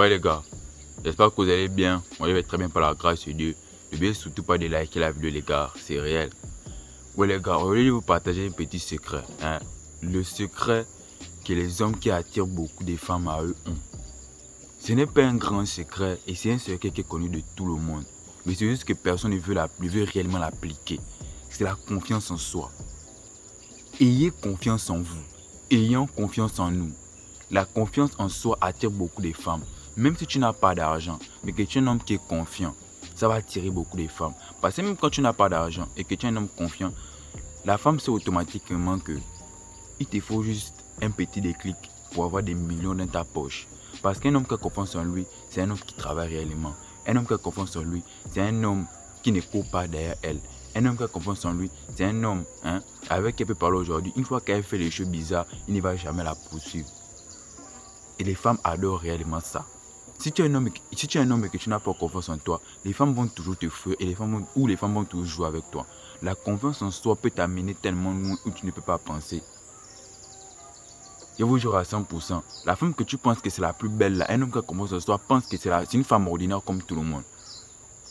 Ouais les gars, j'espère que vous allez bien. Moi je vais très bien par la grâce de Dieu. N'oubliez surtout pas de liker la vidéo les gars, c'est réel. Ouais les gars, aujourd'hui je vais vous partager un petit secret. Le secret que les hommes qui attirent beaucoup de femmes à eux ont. Ce n'est pas un grand secret et c'est un secret qui est connu de tout le monde. Mais c'est juste que personne ne veut réellement l'appliquer. C'est la confiance en soi. Ayez confiance en vous. Ayons confiance en nous. La confiance en soi attire beaucoup de femmes. Même si tu n'as pas d'argent, mais que tu es un homme qui est confiant, ça va attirer beaucoup de femmes. Parce que même quand tu n'as pas d'argent et que tu es un homme confiant, la femme sait automatiquement que il te faut juste un petit déclic pour avoir des millions dans ta poche. Parce qu'un homme qui a confiance en lui, c'est un homme qui travaille réellement. Un homme qui a confiance en lui, c'est un homme qui ne court pas derrière elle. Un homme qui a confiance en lui, c'est un homme avec qui elle peut parler aujourd'hui. Une fois qu'elle fait les choses bizarres, il ne va jamais la poursuivre. Et les femmes adorent réellement ça. Si tu es un homme et que tu n'as pas confiance en toi, les femmes vont toujours te fuir et les femmes vont toujours jouer avec toi. La confiance en soi peut t'amener tellement loin où tu ne peux pas penser. Je vous jure à 100%, la femme que tu penses que c'est la plus belle, là, un homme qui a confiance en soi pense que c'est une femme ordinaire comme tout le monde.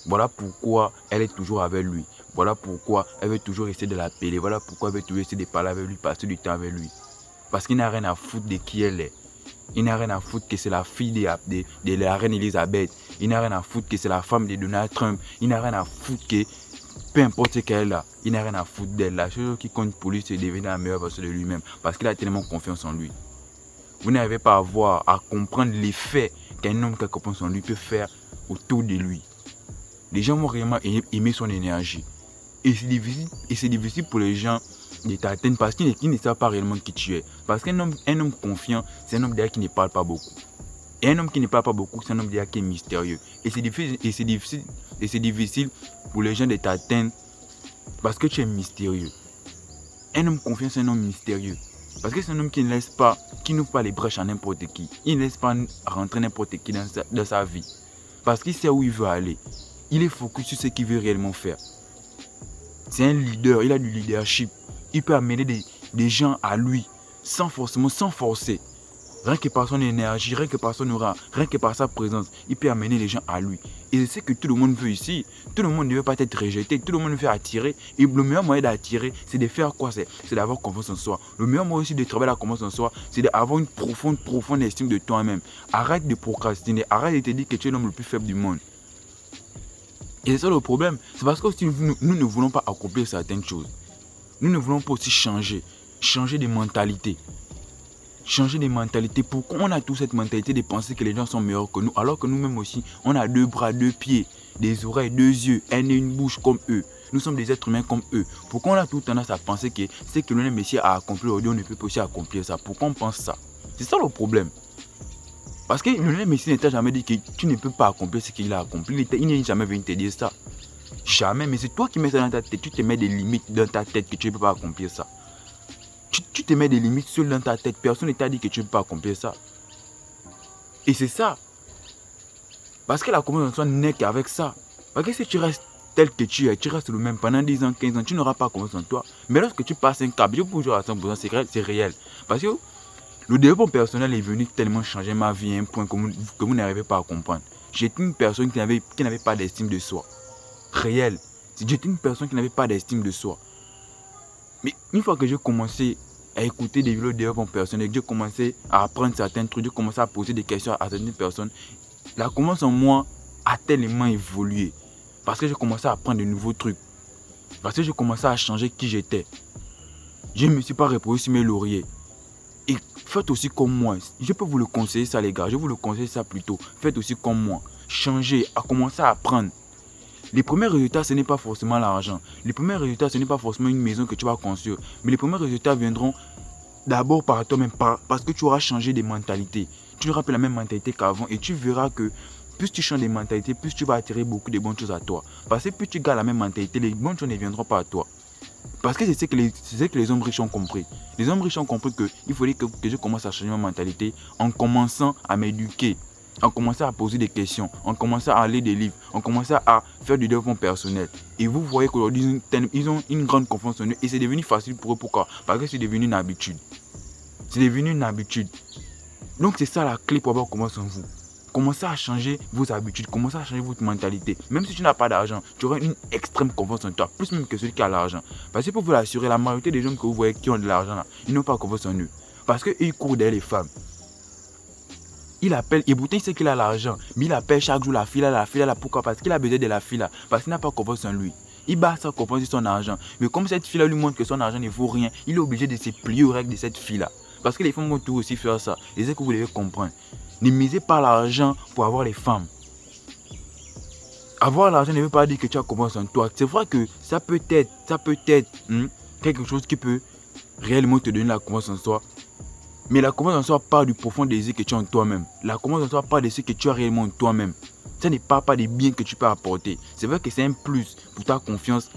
Voilà pourquoi elle est toujours avec lui. Voilà pourquoi elle veut toujours essayer de l'appeler. Voilà pourquoi elle veut toujours essayer de parler avec lui, passer du temps avec lui. Parce qu'il n'a rien à foutre de qui elle est. Il n'a rien à foutre que c'est la fille de la reine Elisabeth. Il n'a rien à foutre que c'est la femme de Donald Trump. Il n'a rien à foutre que peu importe ce qu'elle a, il n'a rien à foutre d'elle. La chose qui compte pour lui, c'est de devenir la meilleure version de lui-même. Parce qu'il a tellement confiance en lui. Vous n'arrivez pas à comprendre l'effet qu'un homme qui a confiance en lui peut faire autour de lui. Les gens vont réellement aimer son énergie. Et c'est difficile pour les gens de t'atteindre parce qu'ils ne savent pas réellement qui tu es. Parce qu'un homme confiant, c'est un homme derrière qui ne parle pas beaucoup. Et un homme qui ne parle pas beaucoup, c'est un homme derrière qui est mystérieux. Et c'est difficile pour les gens de t'atteindre parce que tu es mystérieux. Un homme confiant, c'est un homme mystérieux. Parce que c'est un homme qui n'ouvre pas les brèches à n'importe qui. Il ne laisse pas rentrer n'importe qui dans sa vie. Parce qu'il sait où il veut aller. Il est focus sur ce qu'il veut réellement faire. C'est un leader, il a du leadership. Il peut amener des gens à lui sans forcer. Rien que par son énergie, rien que par son aura, rien que par sa présence, il peut amener les gens à lui. Et c'est ce que tout le monde veut ici. Tout le monde ne veut pas être rejeté, tout le monde veut attirer. Et le meilleur moyen d'attirer, c'est de faire quoi? C'est d'avoir confiance en soi. Le meilleur moyen aussi de travailler la confiance en soi, c'est d'avoir une profonde estime de toi-même. Arrête de procrastiner, arrête de te dire que tu es l'homme le plus faible du monde. Et c'est ça le problème. C'est parce que nous ne voulons pas accomplir certaines choses. Nous ne voulons pas aussi changer de mentalité. Changer de mentalité. Pourquoi on a toute cette mentalité de penser que les gens sont meilleurs que nous, alors que nous-mêmes aussi, on a 2 bras, 2 pieds, des oreilles, 2 yeux, un nez, une bouche comme eux. Nous sommes des êtres humains comme eux. Pourquoi on a toute tendance à penser que ce que le Messie a accompli aujourd'hui, on ne peut pas aussi accomplir ça? Pourquoi on pense ça? C'est ça le problème. Parce que le Messie ne t'a jamais dit que tu ne peux pas accomplir ce qu'il a accompli. Il n'est jamais venu te dire ça. Jamais. Mais c'est toi qui mets ça dans ta tête. Tu te mets des limites dans ta tête que tu ne peux pas accomplir ça. Tu te mets des limites seul dans ta tête. Personne ne t'a dit que tu ne peux pas accomplir ça. Et c'est ça. Parce que la confiance en soi n'est qu'avec ça. Parce que si tu restes tel que tu es, tu restes le même pendant 10 ans, 15 ans, tu n'auras pas confiance en toi. Mais lorsque tu passes un cap, je vous jure à 100%, c'est réel. Parce que le développement personnel est venu tellement changer ma vie à un point que vous n'arrivez pas à comprendre. J'étais une personne qui n'avait pas d'estime de soi. Réel. J'étais une personne qui n'avait pas d'estime de soi. Mais une fois que j'ai commencé à écouter des vidéos de développement personnel, j'ai commencé à apprendre certains trucs, j'ai commencé à poser des questions à certaines personnes, la confiance en moi a tellement évolué. Parce que j'ai commencé à apprendre de nouveaux trucs. Parce que j'ai commencé à changer qui j'étais. Je ne me suis pas reposé sur mes lauriers. Et faites aussi comme moi. Je peux vous le conseiller ça les gars. Je vous le conseille ça plutôt. Faites aussi comme moi. Changez, à commencer à apprendre. Les premiers résultats, ce n'est pas forcément l'argent. Les premiers résultats, ce n'est pas forcément une maison que tu vas construire. Mais les premiers résultats viendront d'abord par toi-même. Parce que tu auras changé de mentalité. Tu n'auras plus la même mentalité qu'avant. Et tu verras que plus tu changes de mentalité, plus tu vas attirer beaucoup de bonnes choses à toi. Parce que plus tu gardes la même mentalité, les bonnes choses ne viendront pas à toi. Parce que c'est ce que les hommes riches ont compris. Les hommes riches ont compris qu'il fallait que je commence à changer ma mentalité en commençant à m'éduquer, en commençant à poser des questions, en commençant à lire des livres, en commençant à faire du développement personnel. Et vous voyez qu'aujourd'hui, ils ont une grande confiance en eux et c'est devenu facile pour eux. Pourquoi? Parce que c'est devenu une habitude. C'est devenu une habitude. Donc c'est ça la clé pour avoir confiance en vous. Commencez à changer vos habitudes, commencez à changer votre mentalité. Même si tu n'as pas d'argent, tu auras une extrême confiance en toi, plus même que celui qui a l'argent. Parce que pour vous l'assurer, la majorité des gens que vous voyez qui ont de l'argent, là, ils n'ont pas confiance en eux. Parce qu'ils courent derrière les femmes. Il appelle, et pourtant il sait qu'il a l'argent, mais il appelle chaque jour la fille là, pourquoi? Parce qu'il a besoin de la fille là, parce qu'il n'a pas confiance en lui. Il bat sa confiance sur son argent. Mais comme cette fille là lui montre que son argent ne vaut rien, il est obligé de se plier aux règles de cette fille là. Parce que les femmes vont tout aussi faire ça. Et c'est que vous devez comprendre. Ne misez pas l'argent pour avoir les femmes. Avoir l'argent ne veut pas dire que tu as confiance en toi. C'est vrai que ça peut être quelque chose qui peut réellement te donner la confiance en soi. Mais la confiance en soi part du profond désir que tu as en toi-même. La confiance en soi part de ce que tu as réellement en toi-même. Ça ne part pas des biens que tu peux apporter. C'est vrai que c'est un plus pour ta confiance,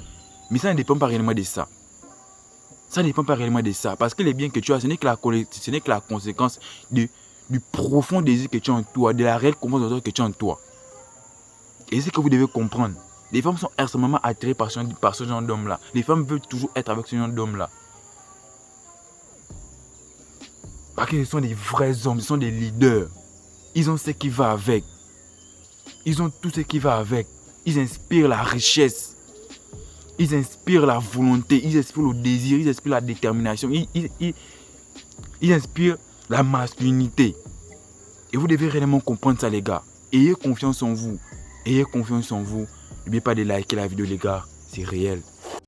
mais ça ne dépend pas réellement de ça. Ça ne dépend pas réellement de ça. Parce que les biens que tu as, ce n'est que la conséquence du profond désir que tu as en toi, de la réelle confiance en toi que tu as en toi. Et c'est ce que vous devez comprendre. Les femmes sont extrêmement attirées par ce genre d'homme-là. Les femmes veulent toujours être avec ce genre d'homme-là. Parce que ce sont des vrais hommes, ce sont des leaders. Ils ont ce qui va avec. Ils ont tout ce qui va avec. Ils inspirent la richesse. Ils inspirent la volonté. Ils inspirent le désir. Ils inspirent la détermination. Ils inspirent la masculinité. Et vous devez réellement comprendre ça, les gars. Ayez confiance en vous. Ayez confiance en vous. N'oubliez pas de liker la vidéo, les gars. C'est réel.